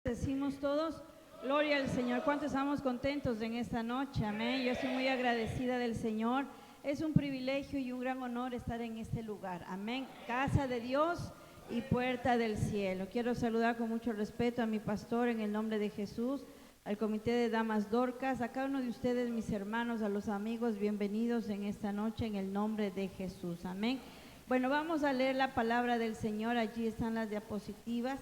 Decimos todos, gloria al Señor. ¿Cuántos estamos contentos en esta noche? Amén. Yo estoy muy agradecida del Señor. Es un privilegio y un gran honor estar en este lugar. Amén. Casa de Dios y puerta del cielo. Quiero saludar con mucho respeto a mi pastor en el nombre de Jesús, al comité de damas Dorcas, a cada uno de ustedes, mis hermanos, a los amigos, bienvenidos en esta noche en el nombre de Jesús. Amén. Bueno, vamos a leer la palabra del Señor. Allí están las diapositivas.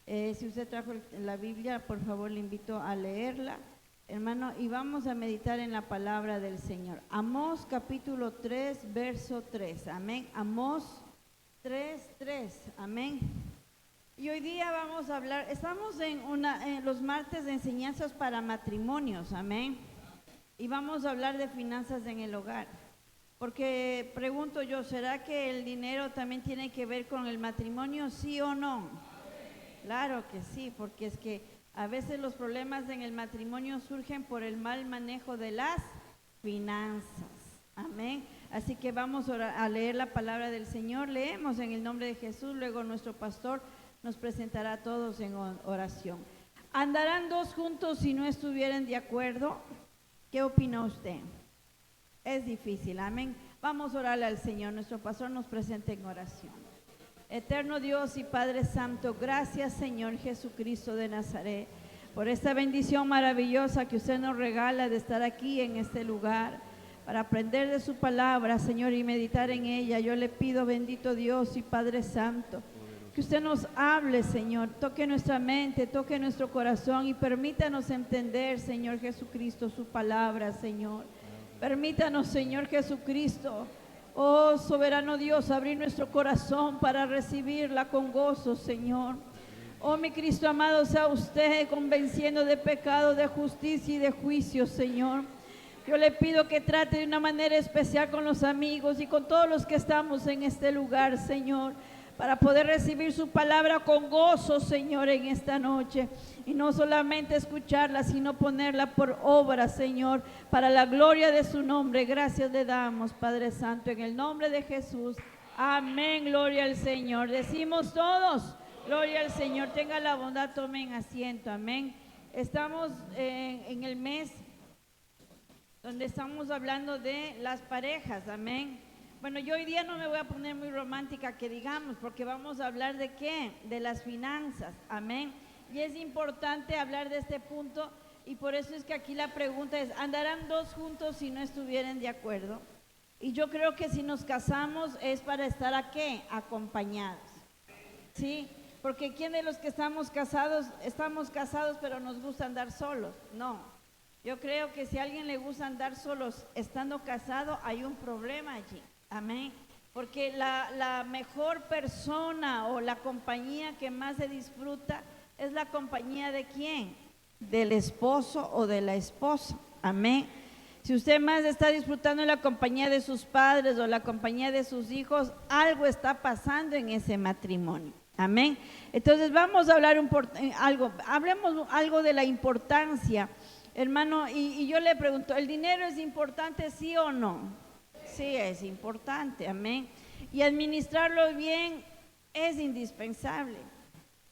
Si usted trajo la Biblia, por favor le invito a leerla, hermano, y vamos a meditar en la palabra del Señor. Amós capítulo 3, verso 3, amén. Amós 3, amén. Y hoy día vamos a hablar, estamos en los martes de enseñanzas para matrimonios, amén. Y vamos a hablar de finanzas en el hogar. Porque pregunto yo, ¿será que el dinero también tiene que ver con el matrimonio, sí o no? Claro que sí, porque es que a veces los problemas en el matrimonio surgen por el mal manejo de las finanzas. Amén. Así que vamos a leer la palabra del Señor. Leemos en el nombre de Jesús, luego nuestro pastor nos presentará a todos en oración. ¿Andarán dos juntos si no estuvieran de acuerdo? ¿Qué opina usted? Es difícil, amén. Vamos a orarle al Señor. Nuestro pastor nos presenta en oración. Eterno Dios y Padre Santo, gracias Señor Jesucristo de Nazaret por esta bendición maravillosa que usted nos regala de estar aquí en este lugar para aprender de su palabra, Señor, y meditar en ella. Yo le pido, bendito Dios y Padre Santo, que usted nos hable, Señor, toque nuestra mente, toque nuestro corazón y permítanos entender, Señor Jesucristo, su palabra, Señor. Permítanos, Señor Jesucristo, oh soberano Dios, abrir nuestro corazón para recibirla con gozo, Señor. Oh mi Cristo amado, sea usted convenciendo de pecado, de justicia y de juicio, Señor. Yo le pido que trate de una manera especial con los amigos y con todos los que estamos en este lugar, Señor, para poder recibir su palabra con gozo, Señor, en esta noche. Y no solamente escucharla, sino ponerla por obra, Señor, para la gloria de su nombre. Gracias le damos, Padre Santo, en el nombre de Jesús. Amén, gloria al Señor. Decimos todos, gloria al Señor. Tenga la bondad, tomen asiento, amén. Estamos en el mes donde estamos hablando de las parejas, amén. Bueno, yo hoy día no me voy a poner muy romántica, que digamos, porque vamos a hablar de ¿qué? De las finanzas, amén. Y es importante hablar de este punto y por eso es que aquí la pregunta es, ¿andarán dos juntos si no estuvieran de acuerdo? Y yo creo que si nos casamos es para estar ¿a qué? Acompañados, ¿sí? Porque ¿quién de los que estamos casados pero nos gusta andar solos? No, yo creo que si a alguien le gusta andar solos estando casado hay un problema allí. Amén, porque la mejor persona o la compañía que más se disfruta es la compañía de ¿quién? Del esposo o de la esposa, amén. Si usted más está disfrutando la compañía de sus padres o la compañía de sus hijos, algo está pasando en ese matrimonio, amén. Entonces vamos a hablar hablemos algo de la importancia, hermano, y yo le pregunto, ¿el dinero es importante, sí o no? Sí, es importante, amén. Y administrarlo bien es indispensable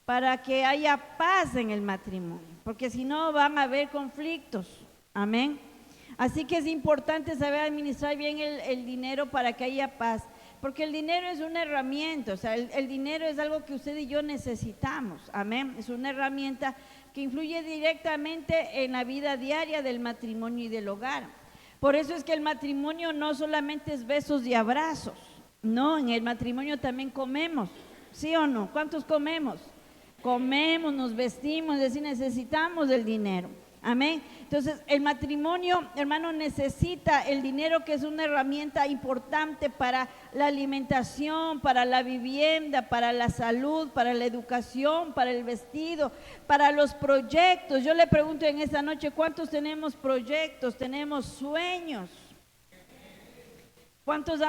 para que haya paz en el matrimonio, porque si no van a haber conflictos, amén. Así que es importante saber administrar bien el dinero para que haya paz, porque el dinero es una herramienta, o sea, el dinero es algo que usted y yo necesitamos, amén. Es una herramienta que influye directamente en la vida diaria del matrimonio y del hogar. Por eso es que el matrimonio no solamente es besos y abrazos, no, en el matrimonio también comemos, ¿sí o no? ¿Cuántos comemos? Comemos, nos vestimos, es decir, necesitamos el dinero, amén. Entonces el matrimonio, hermano, necesita el dinero, que es una herramienta importante para la alimentación, para la vivienda, para la salud, para la educación, para el vestido, para los proyectos. Yo le pregunto en esta noche, ¿cuántos tenemos proyectos, tenemos sueños? ¿Cuántos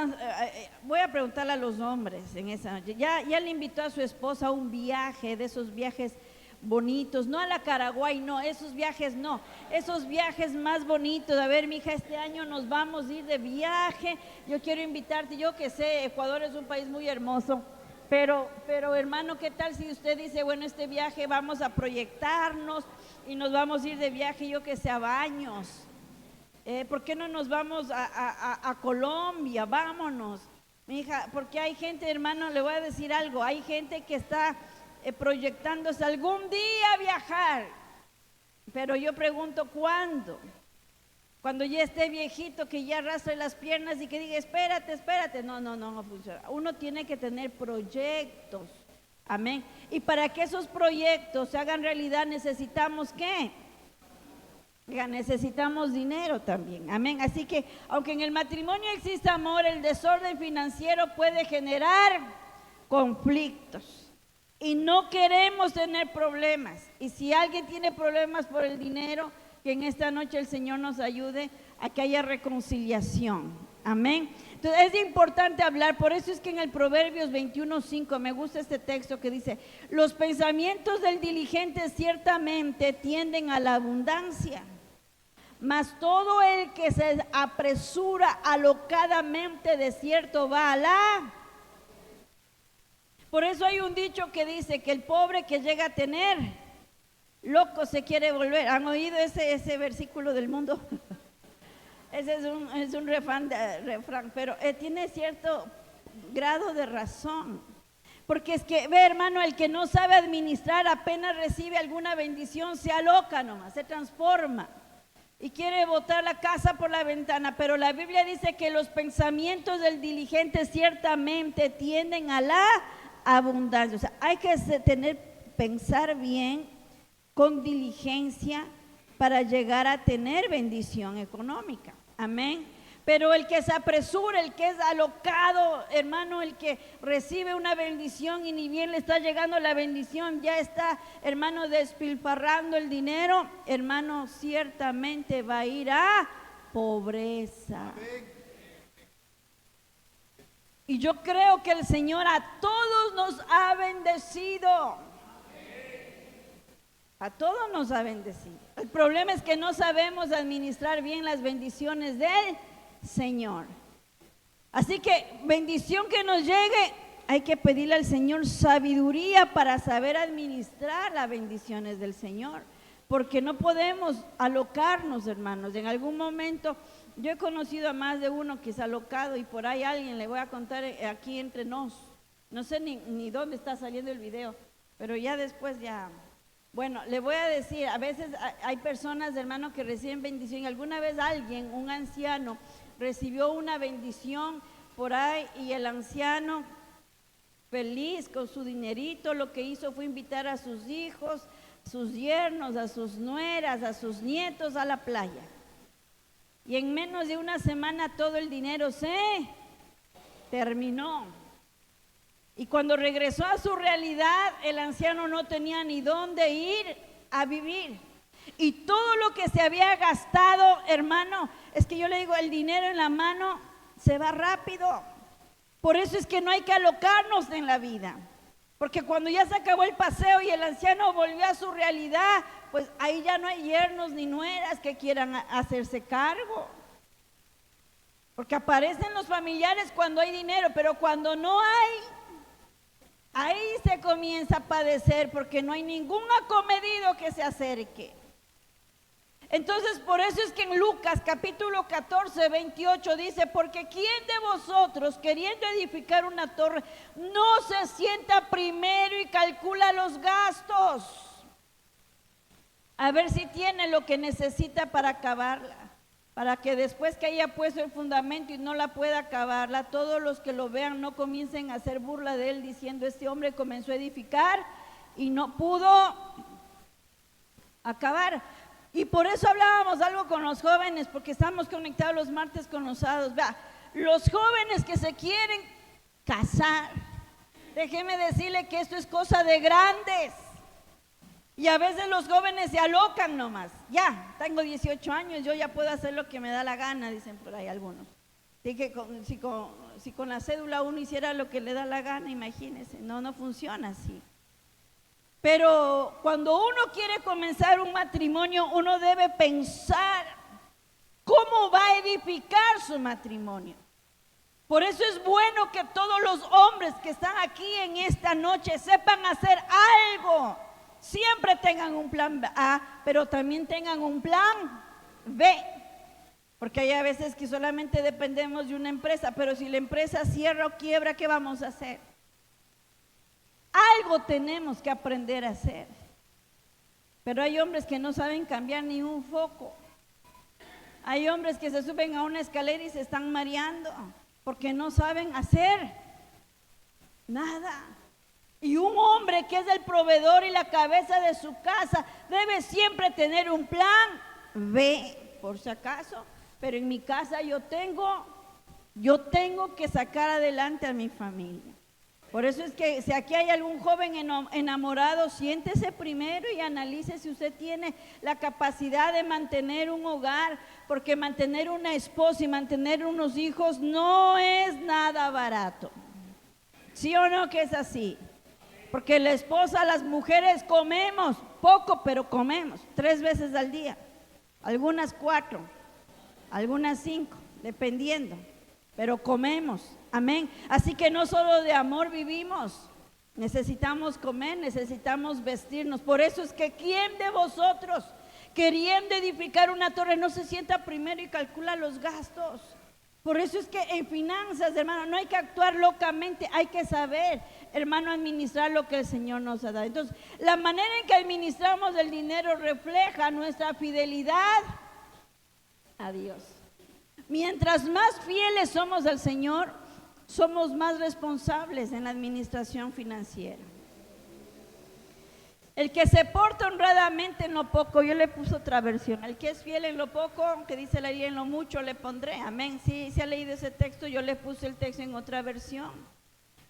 voy a preguntarle a los hombres en esta noche? ¿Ya le invitó a su esposa a un viaje, de esos viajes bonitos, no a la Caraguay, no, esos viajes no, esos viajes más bonitos? A ver, mija, este año nos vamos a ir de viaje, yo quiero invitarte, yo que sé, Ecuador es un país muy hermoso, Pero hermano, ¿qué tal si usted dice, bueno, este viaje vamos a proyectarnos y nos vamos a ir de viaje, yo que sé, a Baños? ¿Por qué no nos vamos a Colombia? Vámonos, mi hija, porque hay gente, hermano, le voy a decir algo, hay gente que está proyectándose algún día viajar, pero yo pregunto, ¿cuándo? Cuando ya esté viejito, que ya arrastre las piernas y que diga, espérate. No funciona. Uno tiene que tener proyectos, amén. Y para que esos proyectos se hagan realidad, necesitamos ¿qué? Necesitamos dinero también, amén. Así que, aunque en el matrimonio exista amor, el desorden financiero puede generar conflictos. Y no queremos tener problemas. Y si alguien tiene problemas por el dinero, que en esta noche el Señor nos ayude a que haya reconciliación, amén. Entonces es importante hablar, por eso es que en el Proverbios 21:5 me gusta este texto que dice, los pensamientos del diligente ciertamente tienden a la abundancia, mas todo el que se apresura alocadamente de cierto va a la... Por eso hay un dicho que dice que el pobre que llega a tener, loco se quiere volver. ¿Han oído ese versículo del mundo? Ese es un refrán, pero tiene cierto grado de razón. Porque es que, ve hermano, el que no sabe administrar apenas recibe alguna bendición, se aloca nomás, se transforma y quiere botar la casa por la ventana. Pero la Biblia dice que los pensamientos del diligente ciertamente tienden a la abundancia. O sea, hay que pensar bien, con diligencia, para llegar a tener bendición económica, amén. Pero el que se apresura, el que es alocado, hermano, el que recibe una bendición y ni bien le está llegando la bendición, ya está, hermano, despilfarrando el dinero, hermano, ciertamente va a ir a pobreza. Y yo creo que el Señor a todos nos ha bendecido. A todos nos ha bendecido. El problema es que no sabemos administrar bien las bendiciones del Señor. Así que bendición que nos llegue, hay que pedirle al Señor sabiduría para saber administrar las bendiciones del Señor, porque no podemos alocarnos, hermanos. En algún momento yo he conocido a más de uno que es alocado, y por ahí alguien, le voy a contar aquí entre nos, no sé ni dónde está saliendo el video, pero ya después ya... Bueno, le voy a decir, a veces hay personas, hermano, que reciben bendición. Alguna vez alguien, un anciano, recibió una bendición por ahí, y el anciano, feliz con su dinerito, lo que hizo fue invitar a sus hijos, sus yernos, a sus nueras, a sus nietos a la playa. Y en menos de una semana todo el dinero se terminó. Y cuando regresó a su realidad, el anciano no tenía ni dónde ir a vivir. Y todo lo que se había gastado, hermano, es que yo le digo, el dinero en la mano se va rápido. Por eso es que no hay que alocarnos en la vida. Porque cuando ya se acabó el paseo y el anciano volvió a su realidad, pues ahí ya no hay yernos ni nueras que quieran hacerse cargo. Porque aparecen los familiares cuando hay dinero, pero cuando no hay, ahí se comienza a padecer, porque no hay ningún acomedido que se acerque. Entonces, por eso es que en Lucas capítulo 14, 28 dice, porque ¿quién de vosotros, queriendo edificar una torre, no se sienta primero y calcula los gastos? A ver si tiene lo que necesita para acabarla, para que después que haya puesto el fundamento y no la pueda acabarla, todos los que lo vean no comiencen a hacer burla de él, diciendo, este hombre comenzó a edificar y no pudo acabar. Y por eso hablábamos algo con los jóvenes, porque estamos conectados los martes con los sábados. Vea, los jóvenes que se quieren casar, déjeme decirle que esto es cosa de grandes. Y a veces los jóvenes se alocan nomás. Ya, tengo 18 años, yo ya puedo hacer lo que me da la gana, dicen por ahí algunos. Así que si con la cédula uno hiciera lo que le da la gana, imagínense, no funciona así. Pero cuando uno quiere comenzar un matrimonio, uno debe pensar cómo va a edificar su matrimonio. Por eso es bueno que todos los hombres que están aquí en esta noche sepan hacer algo. Siempre tengan un plan A, pero también tengan un plan B. Porque hay a veces que solamente dependemos de una empresa, pero si la empresa cierra o quiebra, ¿qué vamos a hacer? Algo tenemos que aprender a hacer. Pero hay hombres que no saben cambiar ni un foco. Hay hombres que se suben a una escalera y se están mareando porque no saben hacer nada. Y un hombre que es el proveedor y la cabeza de su casa debe siempre tener un plan B, por si acaso. Pero en mi casa yo tengo que sacar adelante a mi familia. Por eso es que si aquí hay algún joven enamorado, siéntese primero y analice si usted tiene la capacidad de mantener un hogar, porque mantener una esposa y mantener unos hijos no es nada barato. ¿Sí o no que es así? Porque la esposa, las mujeres comemos poco, pero comemos 3 veces al día, algunas 4, algunas 5, dependiendo, pero comemos. Amén. Así que no solo de amor vivimos, necesitamos comer, necesitamos vestirnos. Por eso es que ¿quién de vosotros, queriendo edificar una torre, no se sienta primero y calcula los gastos? Por eso es que en finanzas, hermano, no hay que actuar locamente, hay que saber, hermano, administrar lo que el Señor nos ha dado. Entonces, la manera en que administramos el dinero refleja nuestra fidelidad a Dios. Mientras más fieles somos al Señor, somos más responsables en la administración financiera. El que se porta honradamente en lo poco, yo le puse otra versión. El que es fiel en lo poco, que dice la ley, en lo mucho le pondré. Amén. Si se ha leído ese texto, yo le puse el texto en otra versión.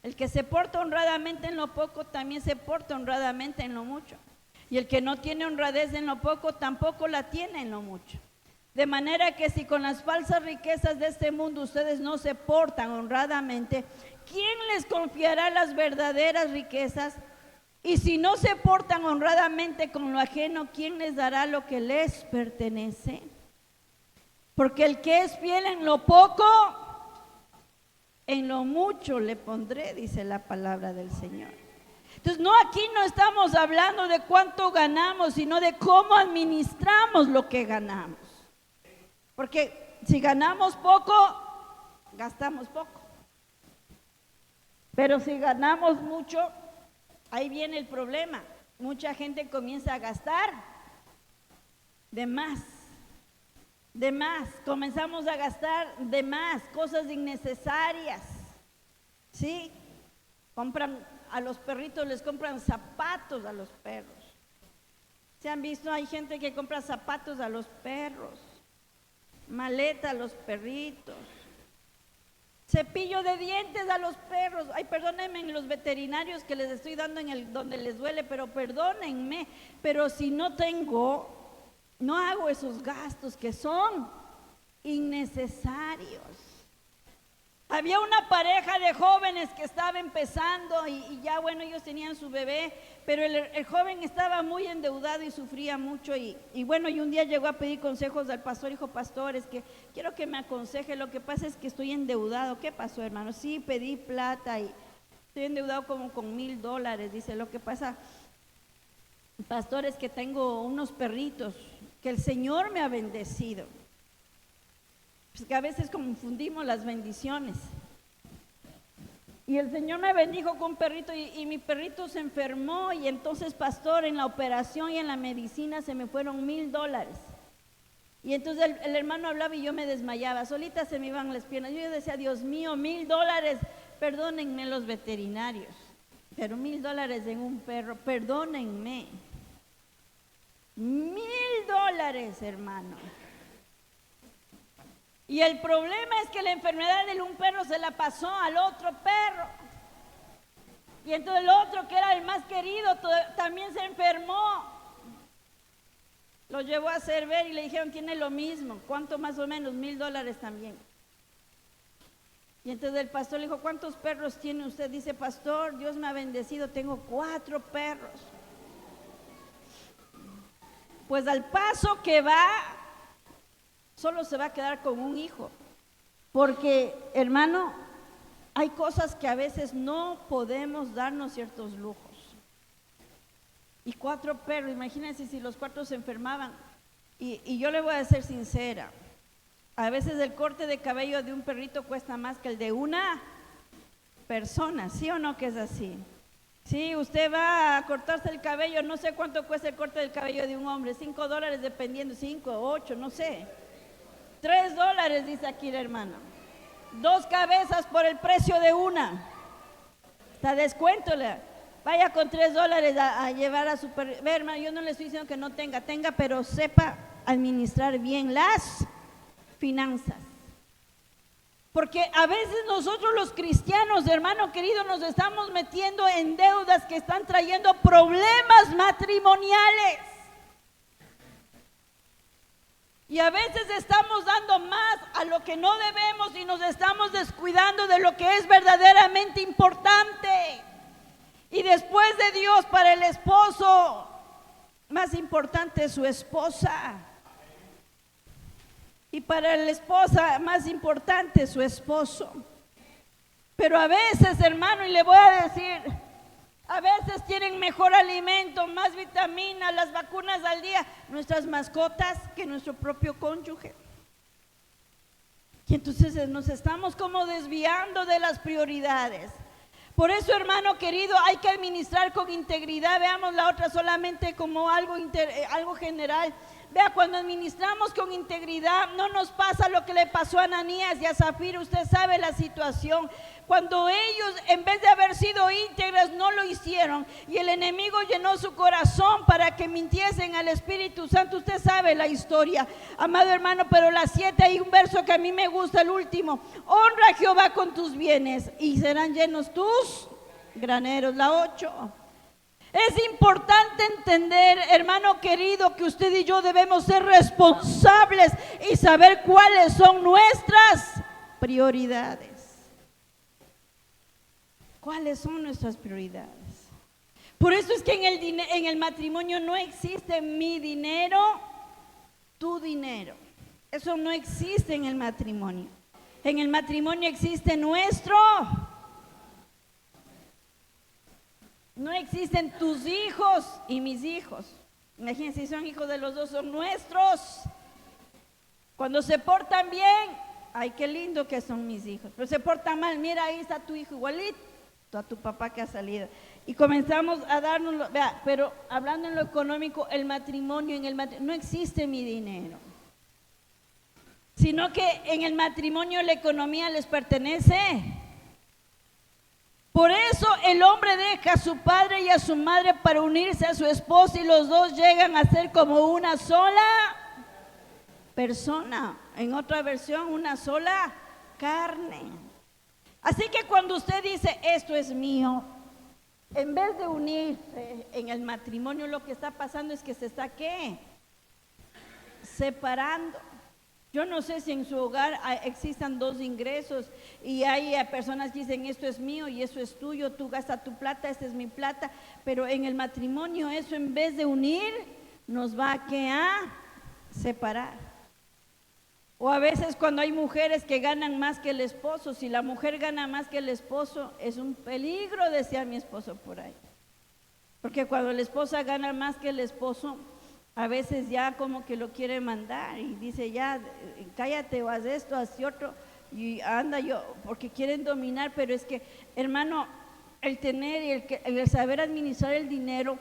El que se porta honradamente en lo poco, también se porta honradamente en lo mucho. Y el que no tiene honradez en lo poco, tampoco la tiene en lo mucho. De manera que si con las falsas riquezas de este mundo ustedes no se portan honradamente, ¿quién les confiará las verdaderas riquezas? Y si no se portan honradamente con lo ajeno, ¿quién les dará lo que les pertenece? Porque el que es fiel en lo poco, en lo mucho le pondré, dice la palabra del Señor. Entonces, aquí no estamos hablando de cuánto ganamos, sino de cómo administramos lo que ganamos. Porque si ganamos poco, gastamos poco. Pero si ganamos mucho, ahí viene el problema. Mucha gente comienza a gastar de más. Comenzamos a gastar de más, cosas innecesarias. ¿Sí? Compran a los perritos, les compran zapatos a los perros. ¿Se han visto? Hay gente que compra zapatos a los perros, maleta a los perritos, cepillo de dientes a los perros. Ay, perdónenme los veterinarios que les estoy dando donde les duele, pero perdónenme, pero si no tengo, no hago esos gastos que son innecesarios. Había una pareja de jóvenes que estaba empezando y ya bueno, ellos tenían su bebé, pero el joven estaba muy endeudado y sufría mucho y bueno, y un día llegó a pedir consejos al pastor. Dijo: pastor, es que quiero que me aconseje, lo que pasa es que estoy endeudado. ¿Qué pasó, hermano? Sí, pedí plata y estoy endeudado como con $1,000. Dice: lo que pasa, pastor, es que tengo unos perritos que el Señor me ha bendecido. Pues que a veces confundimos las bendiciones. Y el Señor me bendijo con un perrito y mi perrito se enfermó y entonces, pastor, en la operación y en la medicina se me fueron $1,000. Y entonces el hermano hablaba y yo me desmayaba, solita se me iban las piernas. Yo decía: Dios mío, $1,000, perdónenme los veterinarios, pero $1,000 en un perro, perdónenme. $1,000, hermano. Y el problema es que la enfermedad de un perro se la pasó al otro perro. Y entonces el otro, que era el más querido, también se enfermó. Lo llevó a hacer ver y le dijeron: tiene lo mismo. ¿Cuánto más o menos? $1,000 también. Y entonces el pastor le dijo: ¿cuántos perros tiene usted? Dice: pastor, Dios me ha bendecido, tengo 4 perros. Pues al paso que va, solo se va a quedar con un hijo, porque, hermano, hay cosas que a veces no podemos darnos ciertos lujos. Y 4 perros, imagínense si los 4 se enfermaban. Y yo le voy a ser sincera, a veces el corte de cabello de un perrito cuesta más que el de una persona, ¿sí o no que es así? Sí, usted va a cortarse el cabello, no sé cuánto cuesta el corte del cabello de un hombre, $5 dependiendo, 5, 8, no sé. $3 dice aquí la hermana. 2 cabezas por el precio de una. Está descuento. Vaya con $3 a llevar a su perro. Ve, hermano, yo no le estoy diciendo que no tenga, pero sepa administrar bien las finanzas. Porque a veces nosotros los cristianos, hermano querido, nos estamos metiendo en deudas que están trayendo problemas matrimoniales. Y a veces estamos dando más a lo que no debemos y nos estamos descuidando de lo que es verdaderamente importante. Y después de Dios, para el esposo, más importante es su esposa. Y para la esposa, más importante es su esposo. Pero a veces, hermano, y le voy a decir, a veces tienen mejor alimento, más vitaminas, las vacunas al día, nuestras mascotas, que nuestro propio cónyuge. Y entonces nos estamos como desviando de las prioridades. Por eso, hermano querido, hay que administrar con integridad. Veamos la otra solamente como algo general. Vea, cuando administramos con integridad, no nos pasa lo que le pasó a Ananías y a Zafira. Usted sabe la situación. Cuando ellos, en vez de haber sido íntegros, no lo hicieron. Y el enemigo llenó su corazón para que mintiesen al Espíritu Santo. Usted sabe la historia, amado hermano. Pero la 7, hay un verso que a mí me gusta, el último. Honra a Jehová con tus bienes y serán llenos tus graneros. La 8. Es importante entender, hermano querido, que usted y yo debemos ser responsables y saber cuáles son nuestras prioridades. ¿Cuáles son nuestras prioridades? Por eso es que en el matrimonio no existe mi dinero, tu dinero. Eso no existe en el matrimonio. En el matrimonio existe nuestro. No existen tus hijos y mis hijos. Imagínense, si son hijos de los dos, son nuestros. Cuando se portan bien, ay, qué lindo que son mis hijos. Pero se portan mal, mira, ahí está tu hijo igualito a tu papá que ha salido. Y comenzamos a darnos, vea, pero hablando en lo económico, el matrimonio, no existe mi dinero. Sino que en el matrimonio la economía les pertenece. Por eso el hombre deja a su padre y a su madre para unirse a su esposa y los dos llegan a ser como una sola persona. En otra versión, una sola carne. Así que cuando usted dice, esto es mío, en vez de unirse en el matrimonio, lo que está pasando es que se está, ¿qué? Separando. Yo no sé si en su hogar existan 2 ingresos y hay personas que dicen esto es mío y eso es tuyo, tú gastas tu plata, esta es mi plata, pero en el matrimonio eso en vez de unir nos va a separar. O a veces cuando hay mujeres que ganan más que el esposo, si la mujer gana más que el esposo es un peligro, decía mi esposo por ahí, porque cuando la esposa gana más que el esposo, a veces ya como que lo quiere mandar y dice ya, cállate o haz esto, haz otro y anda porque quieren dominar. Pero es que, hermano, el tener y el saber administrar el dinero,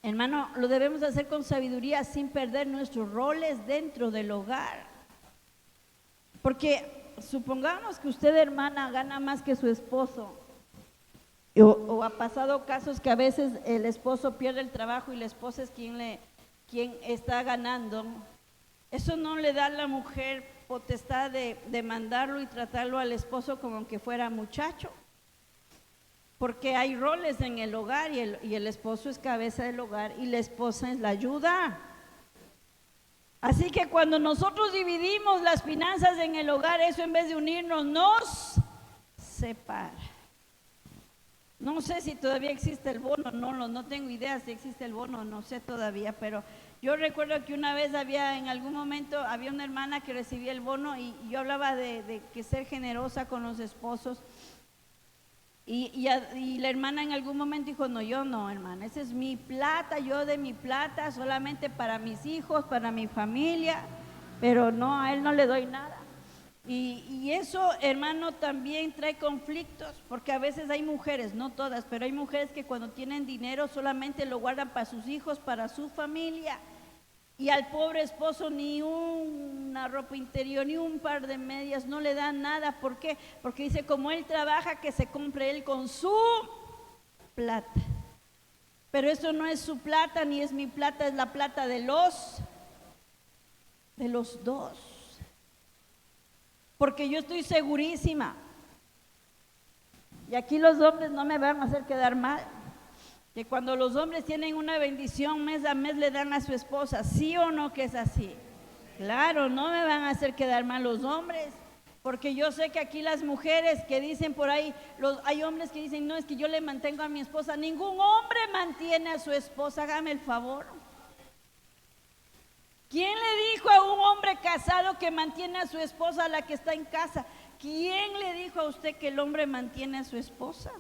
hermano, lo debemos hacer con sabiduría sin perder nuestros roles dentro del hogar. Porque supongamos que usted, hermana, gana más que su esposo. O ha pasado casos que a veces el esposo pierde el trabajo y la esposa es quien está ganando. Eso no le da a la mujer potestad de mandarlo y tratarlo al esposo como que fuera muchacho, porque hay roles en el hogar y el esposo es cabeza del hogar y la esposa es la ayuda. Así que cuando nosotros dividimos las finanzas en el hogar, eso en vez de unirnos nos separa. No sé si todavía existe el bono, no tengo idea si existe el bono, no sé todavía, pero yo recuerdo que una vez en algún momento había una hermana que recibía el bono y yo hablaba de que ser generosa con los esposos y la hermana en algún momento dijo, no, yo no, hermana, esa es mi plata, yo de mi plata solamente para mis hijos, para mi familia, pero no, a él no le doy nada. Y eso, hermano, también trae conflictos, porque a veces hay mujeres, no todas, pero hay mujeres que cuando tienen dinero solamente lo guardan para sus hijos, para su familia, y al pobre esposo ni una ropa interior, ni un par de medias, no le dan nada. ¿Por qué? Porque dice, como él trabaja, que se compre él con su plata. Pero eso no es su plata, ni es mi plata, es la plata de los dos. Porque yo estoy segurísima, y aquí los hombres no me van a hacer quedar mal, que cuando los hombres tienen una bendición mes a mes le dan a su esposa, ¿sí o no que es así? Claro, no me van a hacer quedar mal los hombres, porque yo sé que aquí las mujeres que dicen por ahí, hay hombres que dicen, no, es que yo le mantengo a mi esposa. Ningún hombre mantiene a su esposa, hágame el favor. ¿Quién le dijo a un hombre casado que mantiene a su esposa, a la que está en casa? ¿Quién le dijo a usted que el hombre mantiene a su esposa?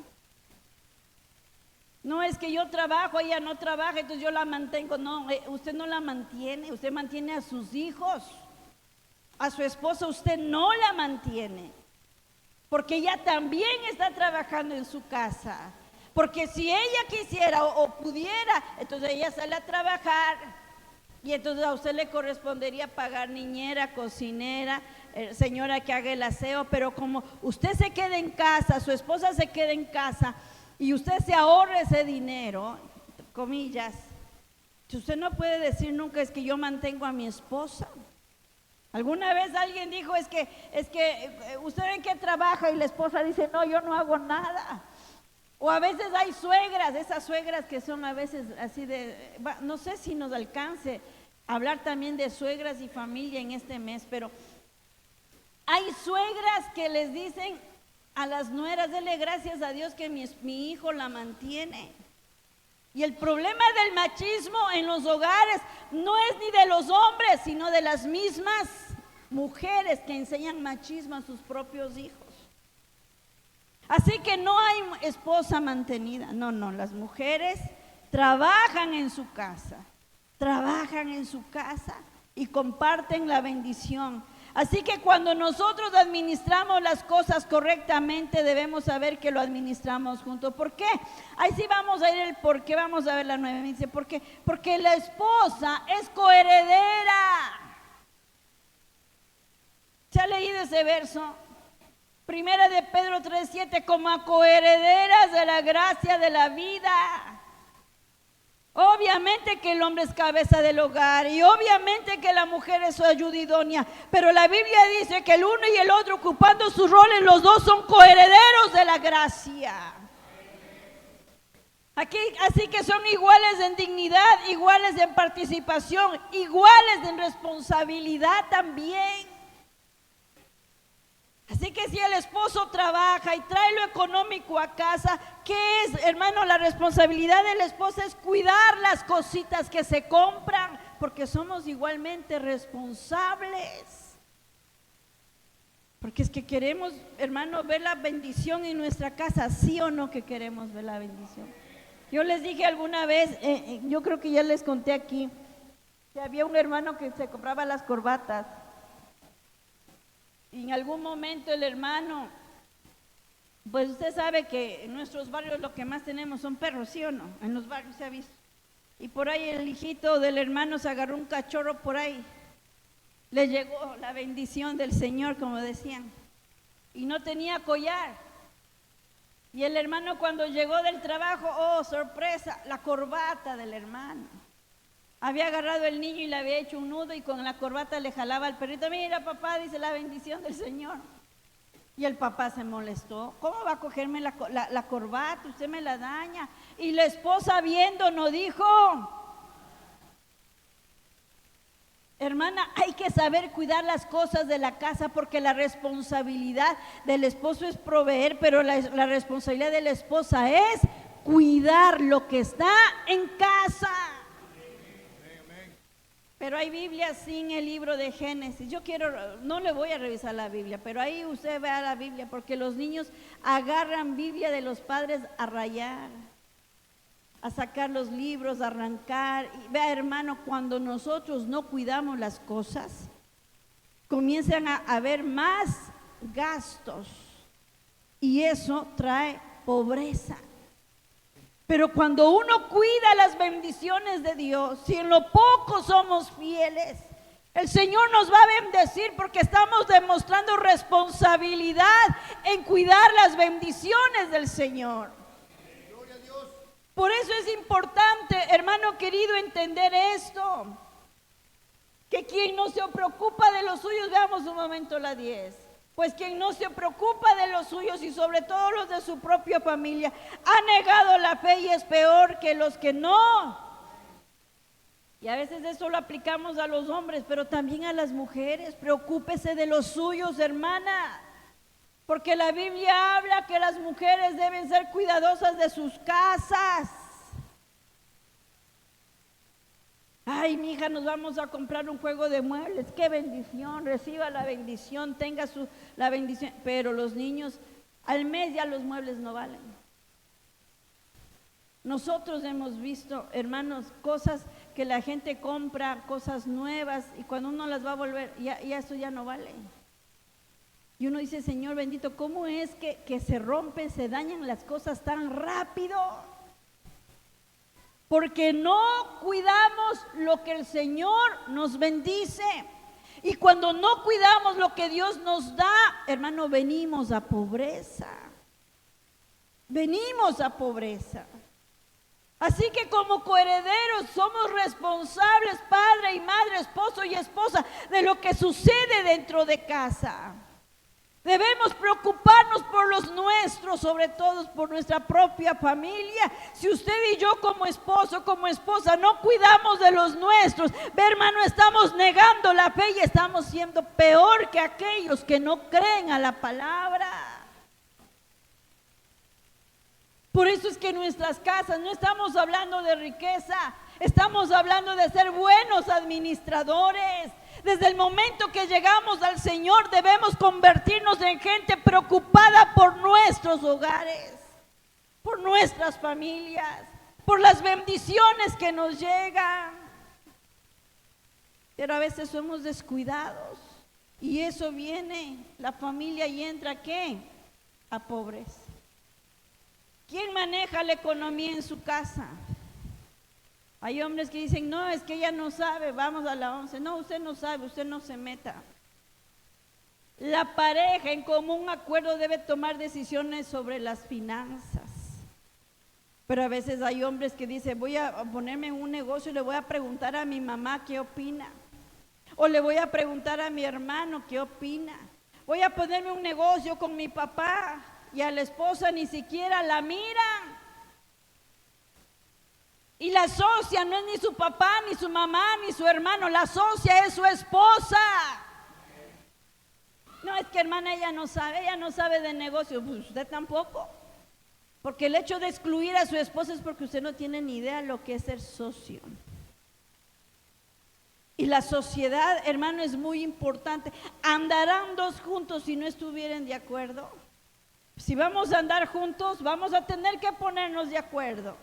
No es que yo trabajo, ella no trabaja, entonces yo la mantengo. No, usted no la mantiene, usted mantiene a sus hijos. A su esposa usted no la mantiene, porque ella también está trabajando en su casa. Porque si ella quisiera o pudiera, entonces ella sale a trabajar. Y entonces a usted le correspondería pagar niñera, cocinera, señora que haga el aseo, pero como usted se queda en casa, su esposa se queda en casa y usted se ahorra ese dinero, comillas, usted no puede decir nunca es que yo mantengo a mi esposa. Alguna vez alguien dijo es que usted en qué trabaja y la esposa dice no, yo no hago nada. O a veces hay suegras, esas suegras que son a veces así no sé si nos alcance hablar también de suegras y familia en este mes, pero hay suegras que les dicen a las nueras, dele gracias a Dios que mi hijo la mantiene. Y el problema del machismo en los hogares no es ni de los hombres, sino de las mismas mujeres que enseñan machismo a sus propios hijos. Así que no hay esposa mantenida, no, las mujeres trabajan en su casa y comparten la bendición. Así que cuando nosotros administramos las cosas correctamente, debemos saber que lo administramos juntos. ¿Por qué? Ahí sí vamos a ir el por qué, vamos a ver la 9, dice, ¿por qué? Porque la esposa es coheredera. ¿Se ha leído ese verso? Primera de Pedro 3:7, como a coherederas de la gracia de la vida. Obviamente que el hombre es cabeza del hogar y obviamente que la mujer es su ayuda idónea, pero la Biblia dice que el uno y el otro ocupando sus roles, los dos son coherederos de la gracia. Aquí, así que son iguales en dignidad, iguales en participación, iguales en responsabilidad también. Así que si el esposo trabaja y trae lo económico a casa, ¿qué es, hermano? La responsabilidad de la esposa es cuidar las cositas que se compran, porque somos igualmente responsables. Porque es que queremos, hermano, ver la bendición en nuestra casa, ¿sí o no que queremos ver la bendición? Yo les dije alguna vez, yo creo que ya les conté aquí, que había un hermano que se compraba las corbatas. Y en algún momento el hermano, pues usted sabe que en nuestros barrios lo que más tenemos son perros, ¿sí o no? En los barrios se ha visto. Y por ahí el hijito del hermano se agarró un cachorro por ahí. Le llegó la bendición del Señor, como decían. Y no tenía collar. Y el hermano cuando llegó del trabajo, oh, sorpresa, la corbata del hermano. Había agarrado el niño y le había hecho un nudo y con la corbata le jalaba al perrito. Mira, papá, dice la bendición del Señor. Y el papá se molestó. ¿Cómo va a cogerme la corbata? Usted me la daña. Y la esposa viendo no dijo. Hermana, hay que saber cuidar las cosas de la casa, porque la responsabilidad del esposo es proveer, pero la responsabilidad de la esposa es cuidar lo que está en casa. Pero hay Biblia sin el libro de Génesis. No le voy a revisar la Biblia, pero ahí usted vea la Biblia, porque los niños agarran Biblia de los padres a rayar, a sacar los libros, a arrancar. Y vea, hermano, cuando nosotros no cuidamos las cosas, comienzan a haber más gastos y eso trae pobreza. Pero cuando uno cuida las bendiciones de Dios, si en lo poco somos fieles, el Señor nos va a bendecir, porque estamos demostrando responsabilidad en cuidar las bendiciones del Señor. Por eso es importante, hermano querido, entender esto, que quien no se preocupa de los suyos, veamos un momento la 10. Pues quien no se preocupa de los suyos y sobre todo los de su propia familia, ha negado la fe y es peor que los que no. Y a veces eso lo aplicamos a los hombres, pero también a las mujeres. Preocúpese de los suyos, hermana, porque la Biblia habla que las mujeres deben ser cuidadosas de sus casas. Ay, mi hija, nos vamos a comprar un juego de muebles. Qué bendición, reciba la bendición, tenga la bendición. Pero los niños, al mes ya los muebles no valen. Nosotros hemos visto, hermanos, cosas que la gente compra, cosas nuevas, y cuando uno las va a volver, ya eso ya no vale. Y uno dice, Señor bendito, ¿cómo es que se rompen, se dañan las cosas tan rápido? Porque no cuidamos lo que el Señor nos bendice. Y cuando no cuidamos lo que Dios nos da, hermano, venimos a pobreza. Venimos a pobreza. Así que como coherederos somos responsables, padre y madre, esposo y esposa, de lo que sucede dentro de casa. Debemos preocuparnos por los nuestros, sobre todo por nuestra propia familia. Si usted y yo como esposo, como esposa, no cuidamos de los nuestros, ve, hermano, estamos negando la fe y estamos siendo peor que aquellos que no creen a la palabra. Por eso es que en nuestras casas no estamos hablando de riqueza, estamos hablando de ser buenos administradores. Desde el momento que llegamos al Señor debemos convertirnos en gente preocupada por nuestros hogares, por nuestras familias, por las bendiciones que nos llegan. Pero a veces somos descuidados y eso viene, la familia, y entra ¿a qué? A pobreza. ¿Quién maneja la economía en su casa? Hay hombres que dicen, no, es que ella no sabe, vamos a la 11. No, usted no sabe, usted no se meta. La pareja en común acuerdo debe tomar decisiones sobre las finanzas. Pero a veces hay hombres que dicen, voy a ponerme en un negocio y le voy a preguntar a mi mamá qué opina. O le voy a preguntar a mi hermano qué opina. Voy a ponerme un negocio con mi papá y a la esposa ni siquiera la miran. Y la socia no es ni su papá, ni su mamá, ni su hermano. La socia es su esposa. No, es que hermana, ella no sabe de negocio. Pues usted tampoco. Porque el hecho de excluir a su esposa es porque usted no tiene ni idea lo que es ser socio. Y la sociedad, hermano, es muy importante. ¿Andarán dos juntos si no estuvieran de acuerdo? Si vamos a andar juntos, vamos a tener que ponernos de acuerdo.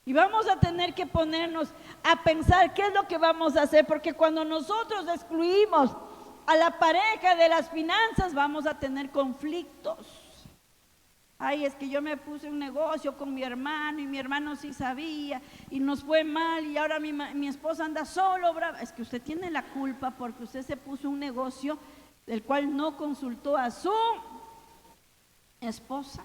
Y vamos a tener que ponernos a pensar qué es lo que vamos a hacer, porque cuando nosotros excluimos a la pareja de las finanzas, vamos a tener conflictos. Ay, es que yo me puse un negocio con mi hermano y mi hermano sí sabía y nos fue mal y ahora mi esposa anda solo, brava. Es que usted tiene la culpa porque usted se puso un negocio del cual no consultó a su esposa.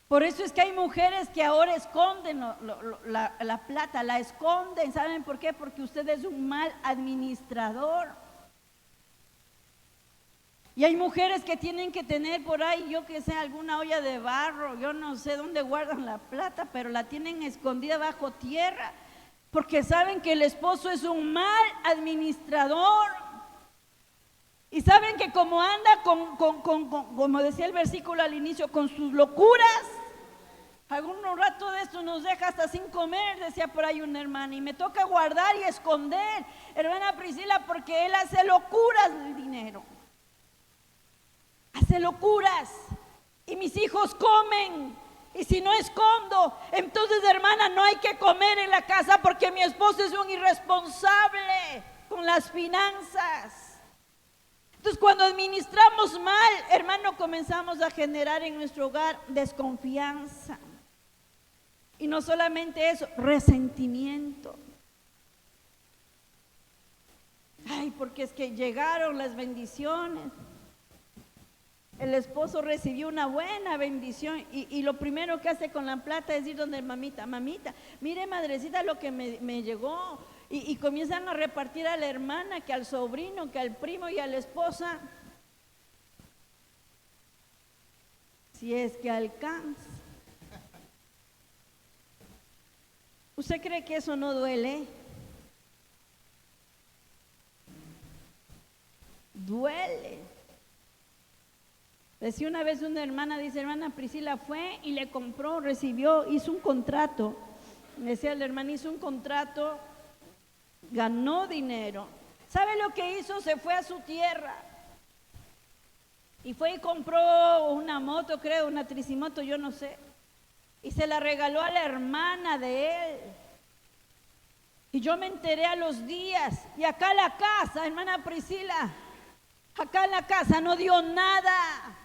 Por eso es que hay mujeres que ahora esconden la plata, la esconden. ¿Saben por qué? Porque usted es un mal administrador. Y hay mujeres que tienen que tener por ahí, yo que sé, alguna olla de barro, yo no sé dónde guardan la plata, pero la tienen escondida bajo tierra. porque saben que el esposo es un mal administrador. Y saben que como anda como decía el versículo al inicio, con sus locuras, algún rato de esto nos deja hasta sin comer, decía por ahí una hermana, y me toca guardar y esconder, hermana Priscila, porque él hace locuras del dinero. Hace locuras. Y mis hijos comen. Y si no escondo, entonces, hermana, no hay que comer en la casa porque mi esposo es un irresponsable con las finanzas. Entonces, cuando administramos mal, hermano, comenzamos a generar en nuestro hogar desconfianza. Y no solamente eso, resentimiento. Ay, porque es que llegaron las bendiciones. El esposo recibió una buena bendición y lo primero que hace con la plata es ir donde mamita, mire madrecita lo que me llegó. Y comienzan a repartir a la hermana, que al sobrino, que al primo y a la esposa. Si es que alcanza. ¿Usted cree que eso no duele? Duele. Decía una vez una hermana, dice, hermana Priscila fue y le compró, recibió, hizo un contrato. Decía la hermana, hizo un contrato, ganó dinero. ¿Sabe lo que hizo? Se fue a su tierra y fue y compró una moto, creo, una tricimoto, yo no sé, y se la regaló a la hermana de él. Y yo me enteré a los días, y acá en la casa, hermana Priscila, acá en la casa no dio nada.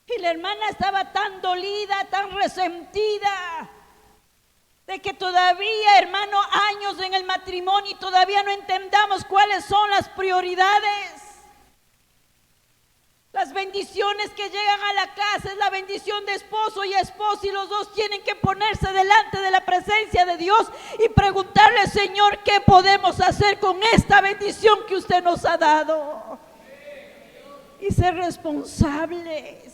Y la hermana estaba tan dolida, tan resentida, de que todavía, hermano, años en el matrimonio y todavía no entendamos cuáles son las prioridades. Las bendiciones que llegan a la casa es la bendición de esposo y esposa, y los dos tienen que ponerse delante de la presencia de Dios y preguntarle, Señor, ¿qué podemos hacer con esta bendición que usted nos ha dado? Y ser responsables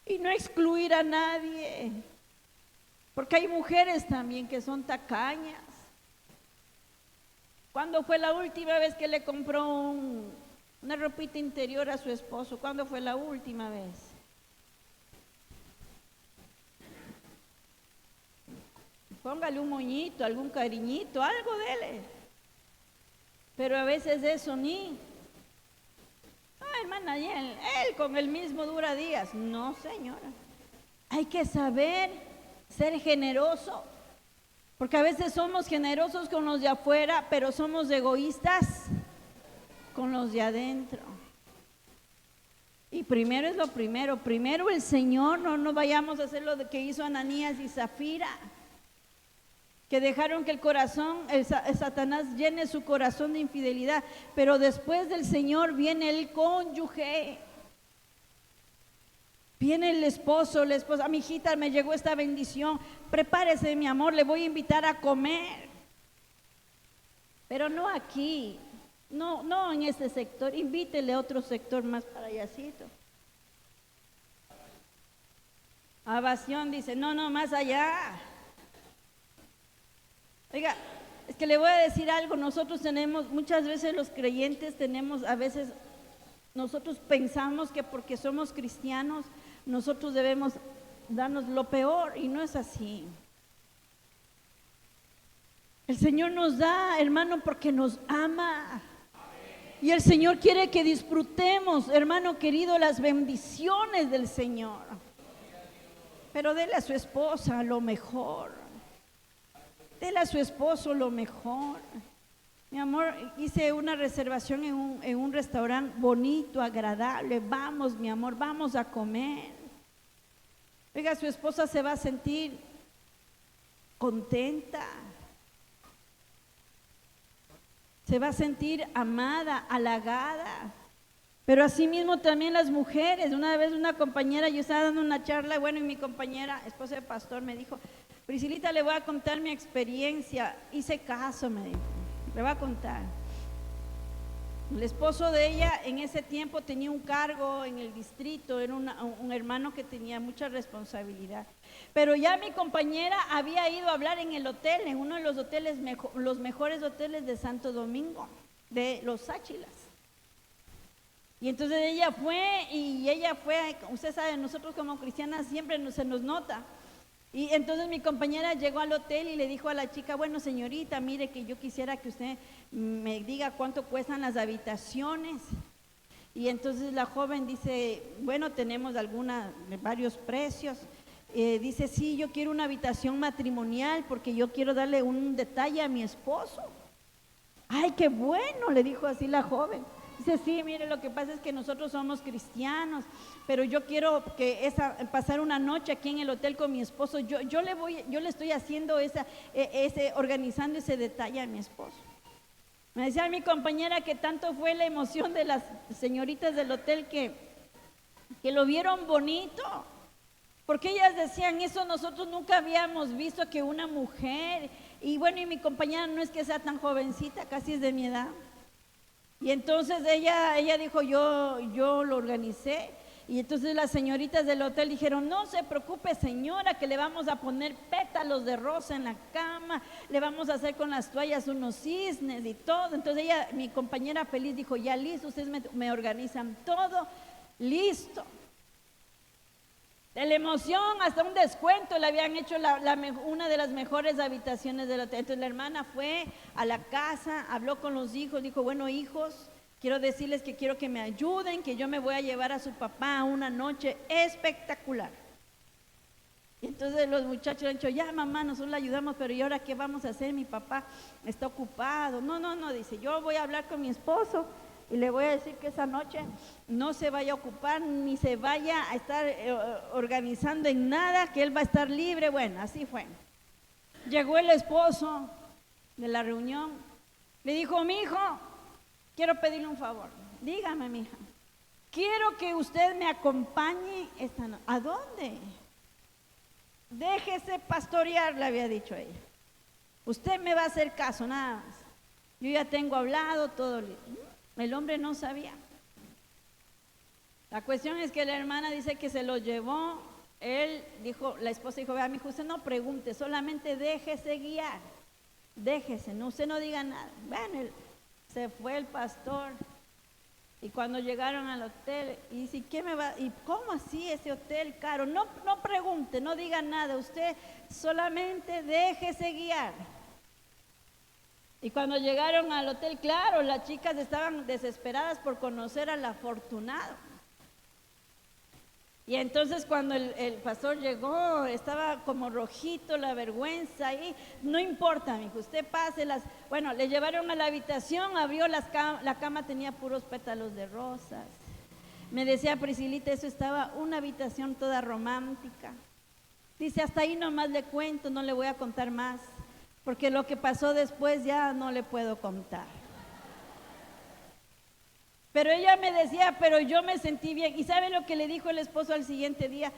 y no excluir a nadie. Porque hay mujeres también que son tacañas. ¿Cuándo fue la última vez que le compró una ropita interior a su esposo? ¿Cuándo fue la última vez? Póngale un moñito, algún cariñito, algo dele. Pero a veces eso ni. Hermana, y él con el mismo dura días. No, señora. Hay que saber ser generoso, porque a veces somos generosos con los de afuera, pero somos egoístas con los de adentro. Y primero es lo primero el Señor, no vayamos a hacer lo que hizo Ananías y Zafira, que dejaron que el Satanás llene su corazón de infidelidad, pero después del Señor viene el cónyuge. Viene el esposo, la esposa, mi hijita, me llegó esta bendición, prepárese mi amor, le voy a invitar a comer. Pero no aquí, no en este sector, invítele a otro sector más para allácito. Abación dice, no, más allá. Oiga, es que le voy a decir algo, nosotros tenemos, muchas veces los creyentes tenemos, a veces nosotros pensamos que porque somos cristianos, nosotros debemos darnos lo peor, y no es así. El Señor nos da, hermano, porque nos ama. Y el Señor quiere que disfrutemos, hermano querido, las bendiciones del Señor. Pero dele a su esposa lo mejor. Dele a su esposo lo mejor. Mi amor, hice una reservación en un restaurante bonito, agradable. Vamos, mi amor, vamos a comer. Oiga, su esposa se va a sentir contenta. Se va a sentir amada, halagada. Pero así mismo también las mujeres. Una vez una compañera, yo estaba dando una charla, bueno, y mi compañera, esposa de pastor, me dijo, Priscilita, le voy a contar mi experiencia. Hice caso, me dijo, le voy a contar. El esposo de ella en ese tiempo tenía un cargo en el distrito, era un hermano que tenía mucha responsabilidad. Pero ya mi compañera había ido a hablar en el hotel, en uno de los hoteles, los mejores hoteles de Santo Domingo, de Los Áchilas. Y entonces ella fue, usted sabe, nosotros como cristianas siempre se nos nota. Y entonces mi compañera llegó al hotel y le dijo a la chica, bueno señorita, mire que yo quisiera que usted me diga cuánto cuestan las habitaciones. Y entonces la joven dice, bueno, tenemos varios precios. Dice, sí, yo quiero una habitación matrimonial porque yo quiero darle un detalle a mi esposo. Ay, qué bueno, le dijo así la joven. Dice, sí, mire, lo que pasa es que nosotros somos cristianos, pero yo quiero pasar una noche aquí en el hotel con mi esposo. Yo le estoy haciendo organizando ese detalle a mi esposo. Me decía mi compañera que tanto fue la emoción de las señoritas del hotel que lo vieron bonito, porque ellas decían, eso nosotros nunca habíamos visto, que una mujer, y bueno, y mi compañera no es que sea tan jovencita, casi es de mi edad. Y entonces ella dijo, yo lo organicé. Y entonces las señoritas del hotel dijeron, no se preocupe señora, que le vamos a poner pétalos de rosa en la cama, le vamos a hacer con las toallas unos cisnes y todo. Entonces mi compañera feliz dijo, ya listo, ustedes me organizan todo, listo. De la emoción, hasta un descuento le habían hecho una de las mejores habitaciones del hotel. Entonces la hermana fue a la casa, habló con los hijos, dijo, bueno hijos, quiero decirles que quiero que me ayuden, que yo me voy a llevar a su papá a una noche espectacular. Y entonces los muchachos han dicho, ya mamá, nosotros le ayudamos, pero ¿y ahora qué vamos a hacer? Mi papá está ocupado. No, dice, yo voy a hablar con mi esposo y le voy a decir que esa noche no se vaya a ocupar, ni se vaya a estar organizando en nada, que él va a estar libre. Bueno, así fue. Llegó el esposo de la reunión, le dijo, mi hijo, quiero pedirle un favor. Dígame, mi hija, quiero que usted me acompañe esta noche. ¿A dónde? Déjese pastorear, le había dicho ella. Usted me va a hacer caso, nada más. Yo ya tengo hablado, todo listo. El hombre no sabía. La cuestión es que la hermana dice que se lo llevó. Él dijo, la esposa dijo, vea, mi hijo, usted no pregunte, solamente déjese guiar. Déjese, no, usted no diga nada. Bueno, se fue el pastor. Y cuando llegaron al hotel, y dice, ¿qué me va? ¿Y cómo así ese hotel caro? No pregunte, no diga nada, usted solamente déjese guiar. Y cuando llegaron al hotel, claro, las chicas estaban desesperadas por conocer al afortunado. Y entonces cuando el pastor llegó, estaba como rojito, la vergüenza, y no importa, mijo, usted pase bueno, le llevaron a la habitación, abrió la cama tenía puros pétalos de rosas. Me decía Priscilita, eso estaba una habitación toda romántica. Dice, hasta ahí nomás le cuento, no le voy a contar más, porque lo que pasó después ya no le puedo contar. Pero ella me decía, pero yo me sentí bien. ¿Y sabe lo que le dijo el esposo al siguiente día?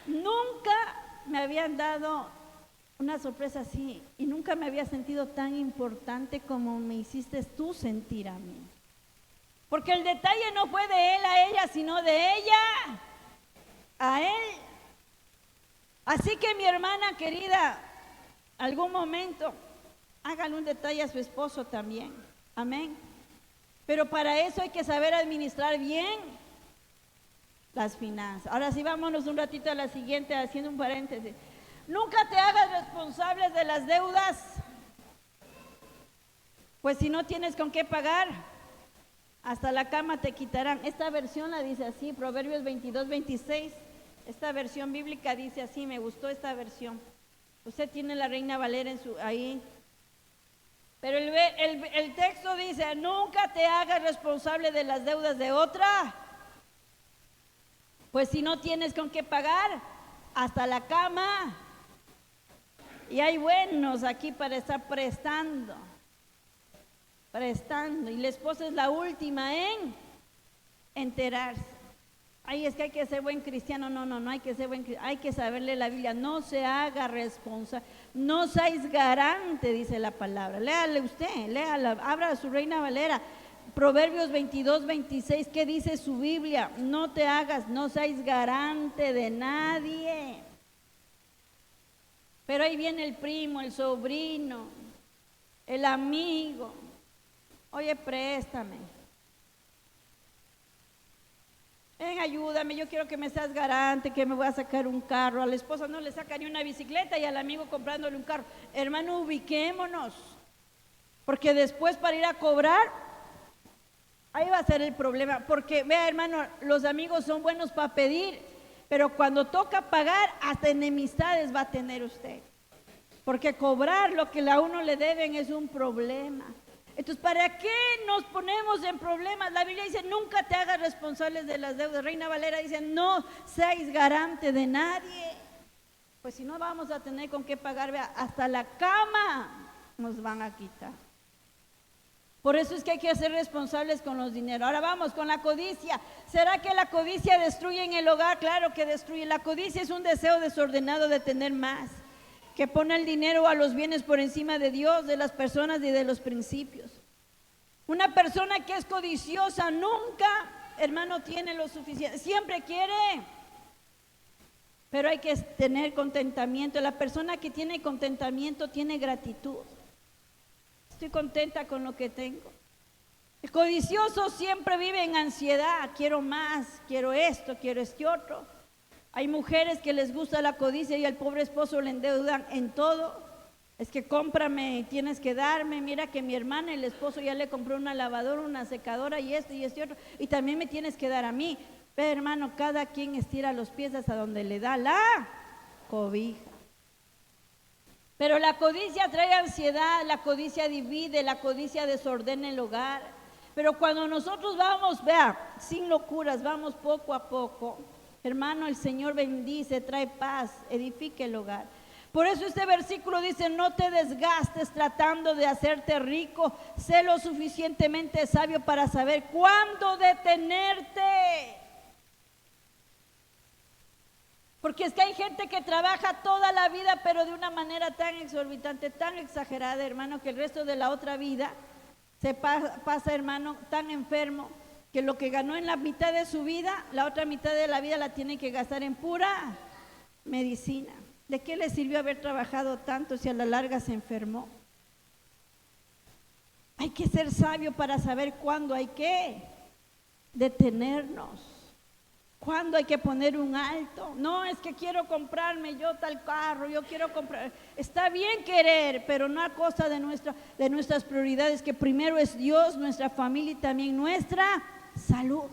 Nunca me habían dado una sorpresa así y nunca me había sentido tan importante como me hiciste tú sentir a mí. Porque el detalle no fue de él a ella, sino de ella a él. Así que mi hermana querida, algún momento hágale un detalle a su esposo también. Amén. Pero para eso hay que saber administrar bien las finanzas. Ahora sí, vámonos un ratito a la siguiente, haciendo un paréntesis. Nunca te hagas responsable de las deudas, pues si no tienes con qué pagar, hasta la cama te quitarán. Esta versión la dice así, Proverbios 22:26. Esta versión bíblica dice así, me gustó esta versión. Usted tiene la Reina Valera ahí. Pero el texto dice, nunca te hagas responsable de las deudas de otra, pues si no tienes con qué pagar, hasta la cama. Y hay buenos aquí para estar prestando. Y la esposa es la última en enterarse. Ay, es que hay que ser buen cristiano. No hay que ser buen cristiano. Hay que saberle la Biblia. No se haga responsable. No seáis garante, dice la palabra. Léale usted, léala, abra su Reina Valera. Proverbios 22:26, ¿qué dice su Biblia? No te hagas, no seas garante de nadie. Pero ahí viene el primo, el sobrino, el amigo. Oye, préstame. Ven, ayúdame, yo quiero que me seas garante, que me voy a sacar un carro. A la esposa no le saca ni una bicicleta y al amigo comprándole un carro. Hermano, ubiquémonos. Porque después para ir a cobrar, ahí va a ser el problema. Porque, vea, hermano, los amigos son buenos para pedir, pero cuando toca pagar, hasta enemistades va a tener usted. Porque cobrar lo que a uno le deben es un problema. Entonces, ¿para qué nos ponemos en problemas? La Biblia dice, nunca te hagas responsables de las deudas. Reina Valera dice, no seáis garante de nadie. Pues si no vamos a tener con qué pagar, vea, hasta la cama nos van a quitar. Por eso es que hay que ser responsables con los dineros. Ahora vamos con la codicia. ¿Será que la codicia destruye en el hogar? Claro que destruye. La codicia es un deseo desordenado de tener más, que pone el dinero a los bienes por encima de Dios, de las personas y de los principios. Una persona que es codiciosa nunca, hermano, tiene lo suficiente. Siempre quiere, pero hay que tener contentamiento. La persona que tiene contentamiento tiene gratitud. Estoy contenta con lo que tengo. El codicioso siempre vive en ansiedad. Quiero más, quiero esto, quiero este otro. Hay mujeres que les gusta la codicia y al pobre esposo le endeudan en todo. Es que cómprame, tienes que darme. Mira que mi hermana, el esposo ya le compró una lavadora, una secadora y esto y este otro. Y también me tienes que dar a mí. Pero hermano, cada quien estira los pies hasta donde le da la cobija. Pero la codicia trae ansiedad, la codicia divide, la codicia desordena el hogar. Pero cuando nosotros vamos, vea, sin locuras, vamos poco a poco, hermano, el Señor bendice, trae paz, edifica el hogar. Por eso este versículo dice, no te desgastes tratando de hacerte rico, sé lo suficientemente sabio para saber cuándo detenerte. Porque es que hay gente que trabaja toda la vida, pero de una manera tan exorbitante, tan exagerada, hermano, que el resto de la otra vida se pasa, hermano, tan enfermo, que lo que ganó en la mitad de su vida, la otra mitad de la vida la tiene que gastar en pura medicina. ¿De qué le sirvió haber trabajado tanto si a la larga se enfermó? Hay que ser sabio para saber cuándo hay que detenernos, cuándo hay que poner un alto. No, es que quiero comprarme yo tal carro, yo quiero comprar. Está bien querer, pero no a costa de nuestras prioridades, que primero es Dios, nuestra familia y también nuestra salud.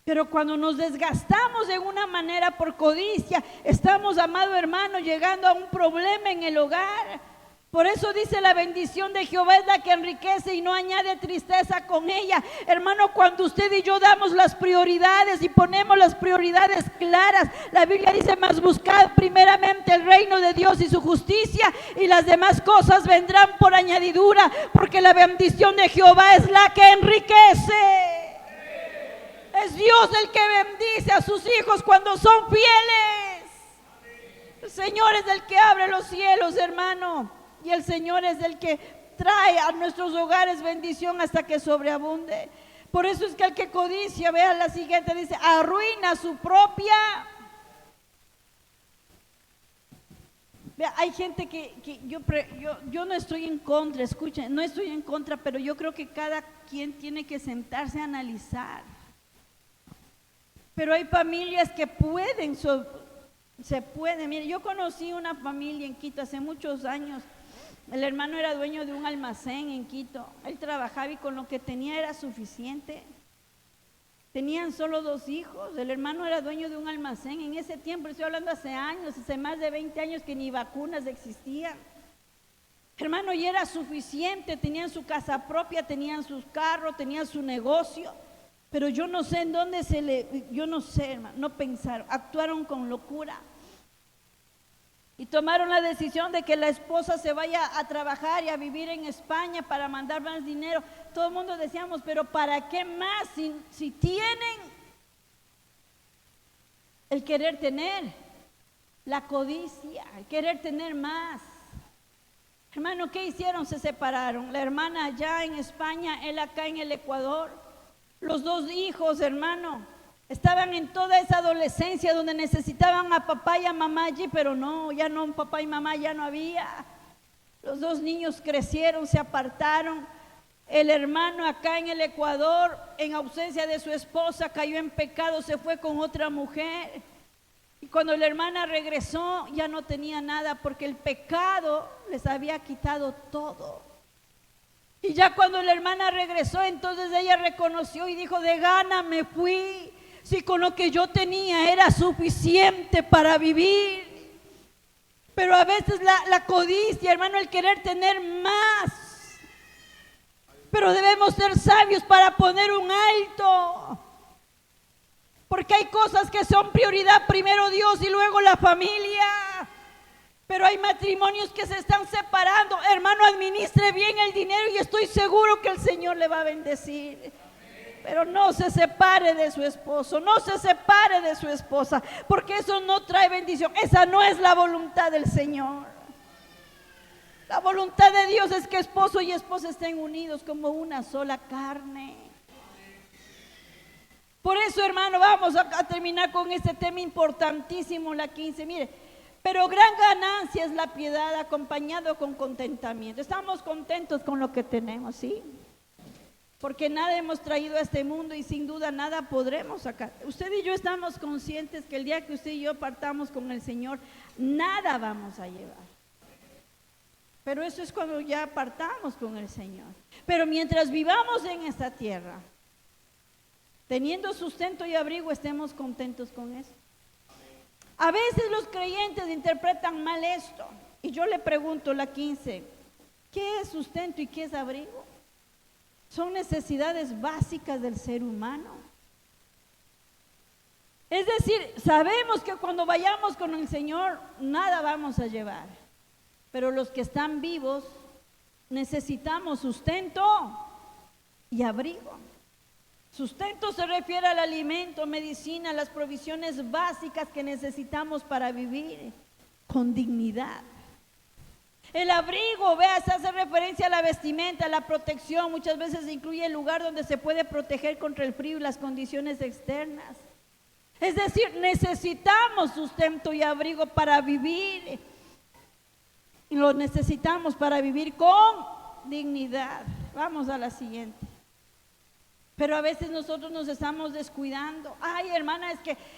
Pero cuando nos desgastamos de una manera por codicia, estamos, amado hermano, llegando a un problema en el hogar. Por eso dice, la bendición de Jehová es la que enriquece y no añade tristeza con ella. Hermano, cuando usted y yo damos las prioridades y ponemos las prioridades claras, la Biblia dice, mas buscad primeramente el reino de Dios y su justicia, y las demás cosas vendrán por añadidura, porque la bendición de Jehová es la que enriquece. Es Dios el que bendice a sus hijos cuando son fieles. El Señor es el que abre los cielos, hermano. Y el Señor es el que trae a nuestros hogares bendición hasta que sobreabunde. Por eso es que el que codicia, vea la siguiente, dice, arruina su propia. Vea, hay gente que yo no estoy en contra, escuchen, no estoy en contra, pero yo creo que cada quien tiene que sentarse a analizar. Pero hay familias que pueden, se puede. Mire, yo conocí una familia en Quito hace muchos años. El hermano era dueño de un almacén en Quito. Él trabajaba y con lo que tenía era suficiente. Tenían solo 2 hijos. El hermano era dueño de un almacén. En ese tiempo, estoy hablando hace años, hace más de 20 años que ni vacunas existían. Hermano, y era suficiente. Tenían su casa propia, tenían sus carros, tenían su negocio. Pero yo no sé en dónde yo no sé, hermano, no pensaron, actuaron con locura. Y tomaron la decisión de que la esposa se vaya a trabajar y a vivir en España para mandar más dinero. Todo el mundo decíamos, pero ¿para qué más si tienen el querer tener, la codicia, el querer tener más? Hermano, ¿qué hicieron? Se separaron. La hermana allá en España, él acá en el Ecuador. Los dos hijos, hermano, estaban en toda esa adolescencia donde necesitaban a papá y a mamá allí, pero no, ya no, papá y mamá ya no había. Los dos niños crecieron, se apartaron. El hermano acá en el Ecuador, en ausencia de su esposa, cayó en pecado, se fue con otra mujer. Y cuando la hermana regresó, ya no tenía nada porque el pecado les había quitado todo. Y ya cuando la hermana regresó, entonces ella reconoció y dijo: de gana me fui, si con lo que yo tenía era suficiente para vivir. Pero a veces la codicia, hermano, el querer tener más. Pero debemos ser sabios para poner un alto. Porque hay cosas que son prioridad, primero Dios y luego la familia. Pero hay matrimonios que se están separando. Hermano, administre bien el dinero y estoy seguro que el Señor le va a bendecir. Pero no se separe de su esposo, no se separe de su esposa, porque eso no trae bendición. Esa no es la voluntad del Señor. La voluntad de Dios es que esposo y esposa estén unidos como una sola carne. Por eso, hermano, vamos a terminar con este tema importantísimo, la 15. Mire, pero gran ganancia es la piedad acompañado con contentamiento. Estamos contentos con lo que tenemos, ¿sí? Porque nada hemos traído a este mundo y sin duda nada podremos sacar. Usted y yo estamos conscientes que el día que usted y yo partamos con el Señor, nada vamos a llevar. Pero eso es cuando ya partamos con el Señor. Pero mientras vivamos en esta tierra, teniendo sustento y abrigo, estemos contentos con eso. A veces los creyentes interpretan mal esto. Y yo le pregunto, la 15, ¿qué es sustento y qué es abrigo? Son necesidades básicas del ser humano. Es decir, sabemos que cuando vayamos con el Señor, nada vamos a llevar. Pero los que están vivos necesitamos sustento y abrigo. Sustento se refiere al alimento, medicina, las provisiones básicas que necesitamos para vivir con dignidad. El abrigo, vea, se hace referencia a la vestimenta, a la protección. Muchas veces incluye el lugar donde se puede proteger contra el frío y las condiciones externas. Es decir, necesitamos sustento y abrigo para vivir. Y lo necesitamos para vivir con dignidad. Vamos a la siguiente. Pero a veces nosotros nos estamos descuidando. Ay, hermana,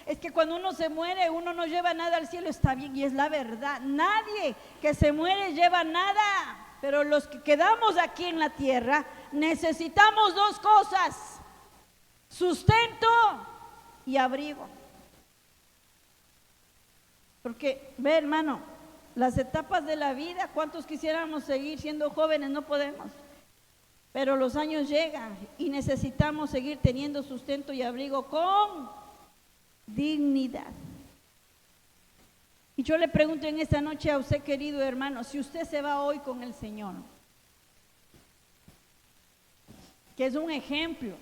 es que cuando uno se muere, uno no lleva nada al cielo. Está bien, y es la verdad. Nadie que se muere lleva nada. Pero los que quedamos aquí en la tierra necesitamos dos cosas: sustento y abrigo. Porque, ve, hermano, las etapas de la vida, ¿cuántos quisiéramos seguir siendo jóvenes? No podemos. Pero los años llegan y necesitamos seguir teniendo sustento y abrigo con dignidad. Y yo le pregunto en esta noche a usted, querido hermano, si usted se va hoy con el Señor, que es un ejemplo,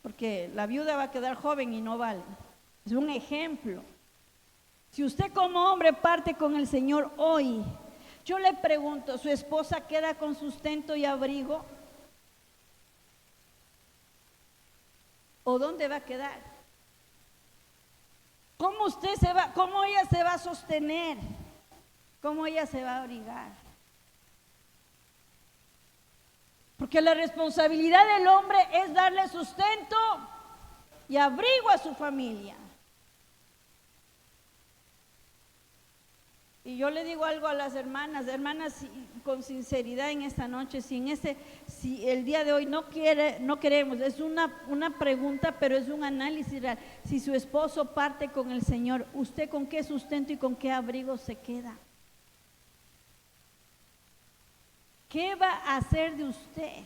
porque la viuda va a quedar joven y no vale, es un ejemplo. Si usted como hombre parte con el Señor hoy, yo le pregunto, ¿su esposa queda con sustento y abrigo? ¿O dónde va a quedar? ¿Cómo usted se va, cómo ella se va a sostener? ¿Cómo ella se va a abrigar? Porque la responsabilidad del hombre es darle sustento y abrigo a su familia. Y yo le digo algo a las hermanas, con sinceridad en esta noche, si el día de hoy no queremos, es una pregunta, pero es un análisis real. Si su esposo parte con el Señor, ¿usted con qué sustento y con qué abrigo se queda? ¿Qué va a hacer de usted?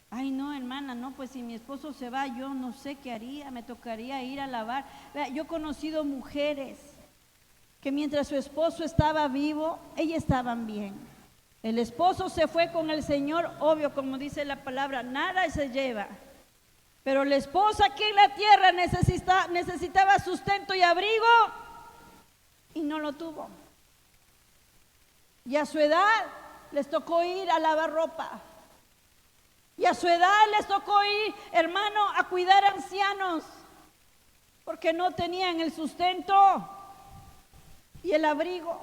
Ay, no, hermana, no, pues si mi esposo se va, yo no sé qué haría, me tocaría ir a lavar. Vea, yo he conocido mujeres que mientras su esposo estaba vivo, ellas estaban bien. El esposo se fue con el Señor, obvio, como dice la palabra, nada se lleva. Pero la esposa aquí en la tierra necesitaba sustento y abrigo y no lo tuvo. Y a su edad les tocó ir a lavar ropa. Y a su edad les tocó ir, hermano, a cuidar ancianos, porque no tenían el sustento y el abrigo.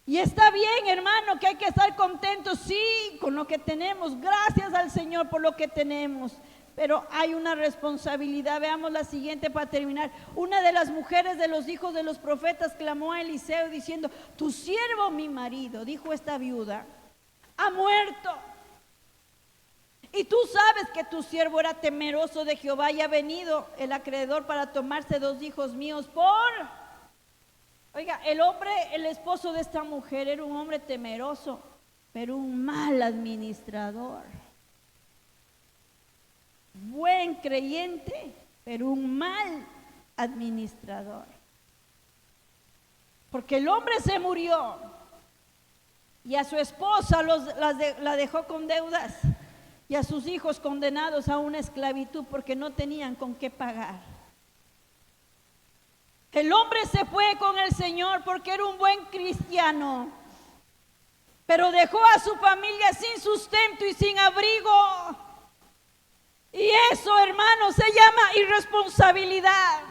Y está bien, hermano, que hay que estar contentos, sí, con lo que tenemos. Gracias al Señor por lo que tenemos. Pero hay una responsabilidad. Veamos la siguiente para terminar. Una de las mujeres de los hijos de los profetas clamó a Eliseo diciendo: tu siervo, mi marido, dijo esta viuda, ha muerto. Y tú sabes que tu siervo era temeroso de Jehová y ha venido el acreedor para tomarse 2 hijos míos por... Oiga, el esposo de esta mujer era un hombre temeroso, pero un mal administrador. Buen creyente, pero un mal administrador. Porque el hombre se murió y a su esposa la dejó con deudas y a sus hijos condenados a una esclavitud porque no tenían con qué pagar. El hombre se fue con el Señor porque era un buen cristiano, pero dejó a su familia sin sustento y sin abrigo. Y eso, hermano, se llama irresponsabilidad.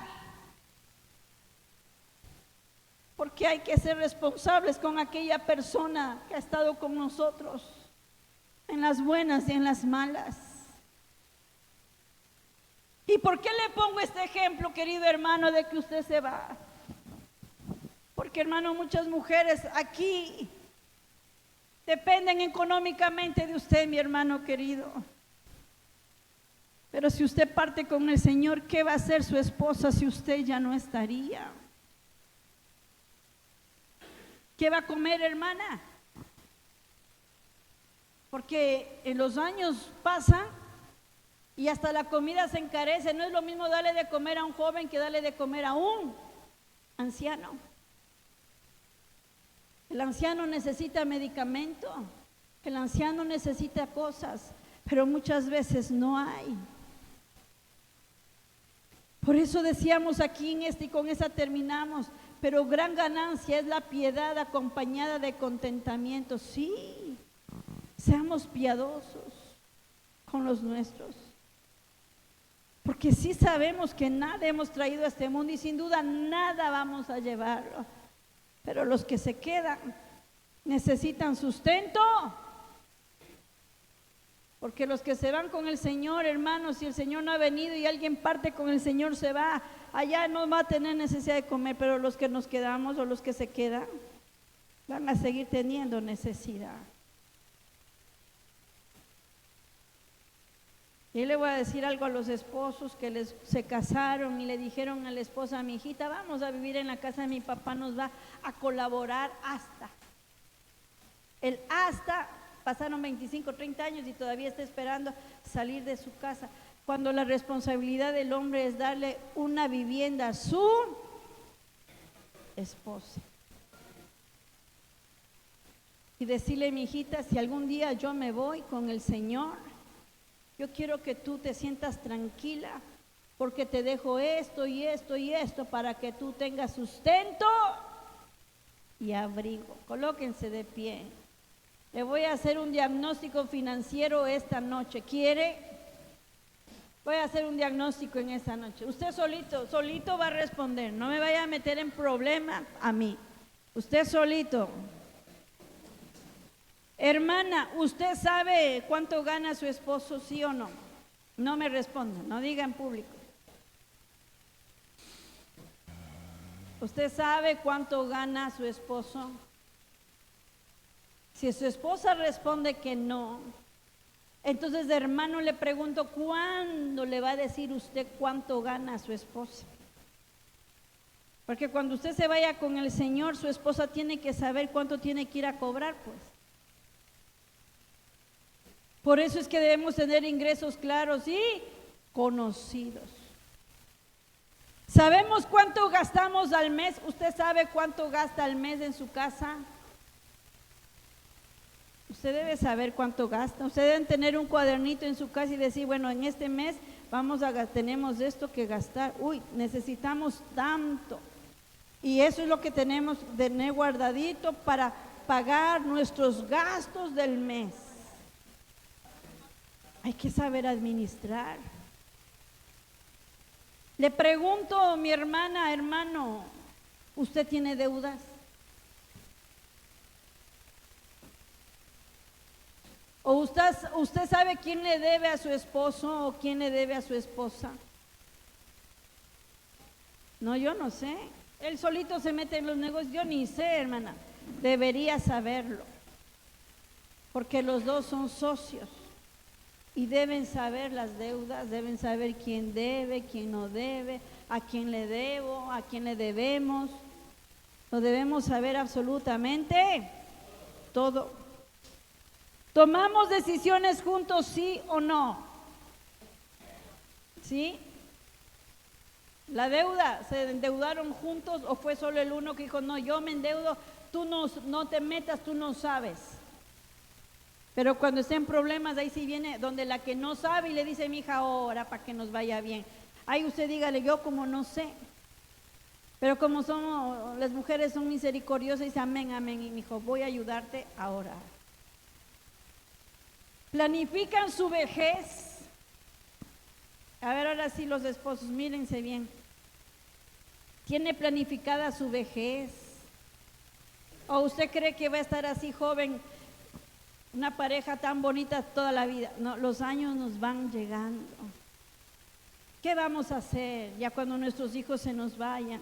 Porque hay que ser responsables con aquella persona que ha estado con nosotros en las buenas y en las malas. ¿Y por qué le pongo este ejemplo, querido hermano, de que usted se va? Porque, hermano, muchas mujeres aquí dependen económicamente de usted, mi hermano querido. Pero si usted parte con el Señor, ¿qué va a hacer su esposa si usted ya no estaría? ¿Qué va a comer, hermana? Porque en los años pasan y hasta la comida se encarece. No es lo mismo darle de comer a un joven que darle de comer a un anciano. El anciano necesita medicamento, el anciano necesita cosas, pero muchas veces no hay. Por eso decíamos aquí en y con esa terminamos, pero gran ganancia es la piedad acompañada de contentamiento. Sí, seamos piadosos con los nuestros. Porque sí sabemos que nada hemos traído a este mundo y sin duda nada vamos a llevarlo. Pero los que se quedan necesitan sustento. Porque los que se van con el Señor, hermanos, si el Señor no ha venido y alguien parte con el Señor, se va, allá no va a tener necesidad de comer, pero los que nos quedamos o los que se quedan van a seguir teniendo necesidad. Y le voy a decir algo a los esposos que se casaron y le dijeron a la esposa: mi hijita, vamos a vivir en la casa de mi papá, nos va a colaborar hasta. Pasaron 25, 30 años y todavía está esperando salir de su casa. Cuando la responsabilidad del hombre es darle una vivienda a su esposa. Y decirle: mi hijita, si algún día yo me voy con el Señor, yo quiero que tú te sientas tranquila, porque te dejo esto y esto y esto para que tú tengas sustento y abrigo. Colóquense de pie. Le voy a hacer un diagnóstico financiero esta noche. ¿Quiere? Voy a hacer un diagnóstico en esta noche. Usted solito va a responder. No me vaya a meter en problema a mí. Usted solito. Hermana, ¿usted sabe cuánto gana su esposo, sí o no? No me responda, no diga en público. ¿Usted sabe cuánto gana su esposo? Si su esposa responde que no, entonces, de hermano, le pregunto: ¿cuándo le va a decir usted cuánto gana a su esposa? Porque cuando usted se vaya con el Señor, su esposa tiene que saber cuánto tiene que ir a cobrar, pues. Por eso es que debemos tener ingresos claros y conocidos. ¿Sabemos cuánto gastamos al mes? ¿Usted sabe cuánto gasta al mes en su casa? Usted debe saber cuánto gasta. Usted debe tener un cuadernito en su casa y decir: bueno, en este mes tenemos esto que gastar. Uy, necesitamos tanto. Y eso es lo que tenemos de tener guardadito para pagar nuestros gastos del mes. Hay que saber administrar. Le pregunto, mi hermana, hermano, ¿usted tiene deudas? ¿O usted sabe quién le debe a su esposo o quién le debe a su esposa? No, yo no sé. Él solito se mete en los negocios. Yo ni sé, hermana. Debería saberlo. Porque los dos son socios. Y deben saber las deudas, deben saber quién debe, quién no debe, a quién le debo, a quién le debemos. Lo debemos saber absolutamente todo. ¿Tomamos decisiones juntos, sí o no? ¿Sí? ¿La deuda, se endeudaron juntos o fue solo el uno que dijo, no, yo me endeudo, tú no te metas, tú no sabes? Pero cuando estén problemas, ahí sí viene donde la que no sabe y le dice, mi hija, ora para que nos vaya bien. Ahí usted dígale, yo como no sé. Pero como somos, las mujeres son misericordiosas, dice, amén, amén, y mi hijo, voy a ayudarte a orar. Planifican su vejez. A ver, ahora sí los esposos, mírense bien. ¿Tiene planificada su vejez? ¿O usted cree que va a estar así joven, una pareja tan bonita toda la vida? No, los años nos van llegando. ¿Qué vamos a hacer ya cuando nuestros hijos se nos vayan?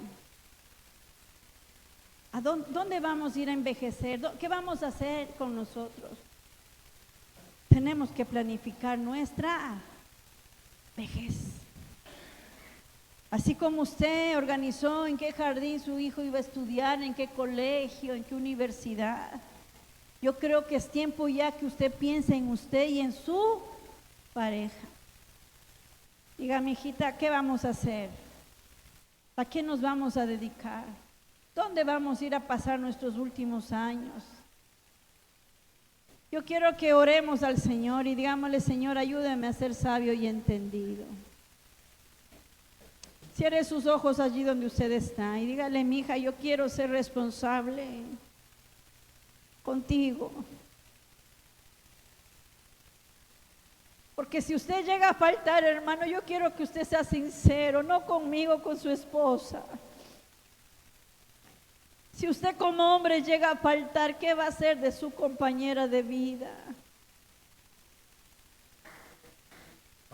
¿A dónde vamos a ir a envejecer? ¿Qué vamos a hacer con nosotros? Tenemos que planificar nuestra vejez. Así como usted organizó en qué jardín su hijo iba a estudiar, en qué colegio, en qué universidad, yo creo que es tiempo ya que usted piense en usted y en su pareja. Diga, mi hijita, ¿qué vamos a hacer? ¿A qué nos vamos a dedicar? ¿Dónde vamos a ir a pasar nuestros últimos años? Yo quiero que oremos al Señor y digámosle, Señor, ayúdame a ser sabio y entendido. Cierre sus ojos allí donde usted está y dígale, mi hija, yo quiero ser responsable contigo. Porque si usted llega a faltar, hermano, yo quiero que usted sea sincero, no conmigo, con su esposa. Si usted como hombre llega a faltar, ¿qué va a hacer de su compañera de vida?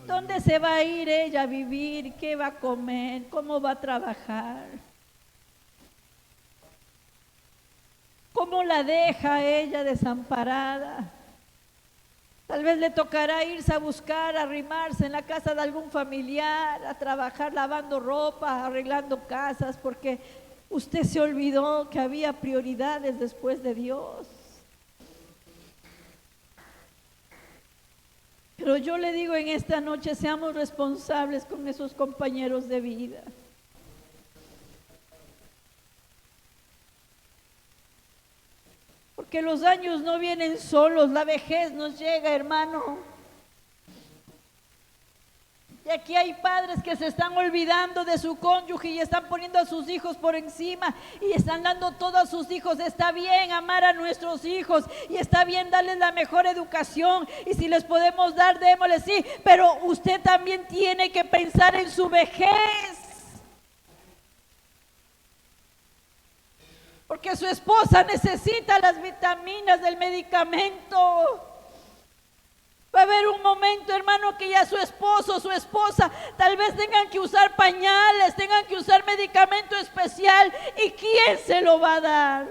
¿Dónde se va a ir ella a vivir? ¿Qué va a comer? ¿Cómo va a trabajar? ¿Cómo la deja ella desamparada? Tal vez le tocará irse a buscar, arrimarse en la casa de algún familiar, a trabajar lavando ropa, arreglando casas, porque usted se olvidó que había prioridades después de Dios. Pero yo le digo en esta noche, seamos responsables con esos compañeros de vida. Porque los años no vienen solos, la vejez nos llega, hermano. Y aquí hay padres que se están olvidando de su cónyuge y están poniendo a sus hijos por encima y están dando todo a sus hijos. Está bien amar a nuestros hijos y está bien darles la mejor educación, y si les podemos dar, démosles, sí, pero usted también tiene que pensar en su vejez. Porque su esposa necesita las vitaminas del medicamento. Va a haber un momento, hermano, que ya su esposo, su esposa, tal vez tengan que usar pañales, tengan que usar medicamento especial. ¿Y quién se lo va a dar?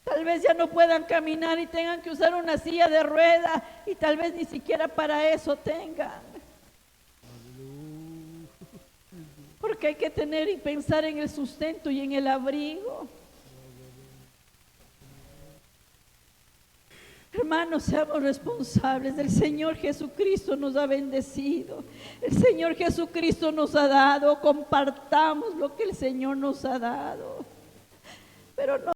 Tal vez ya no puedan caminar y tengan que usar una silla de rueda, y tal vez ni siquiera para eso tengan. Porque hay que tener y pensar en el sustento y en el abrigo. Hermanos, seamos responsables. El Señor Jesucristo nos ha bendecido. El Señor Jesucristo nos ha dado. Compartamos lo que el Señor nos ha dado. Pero no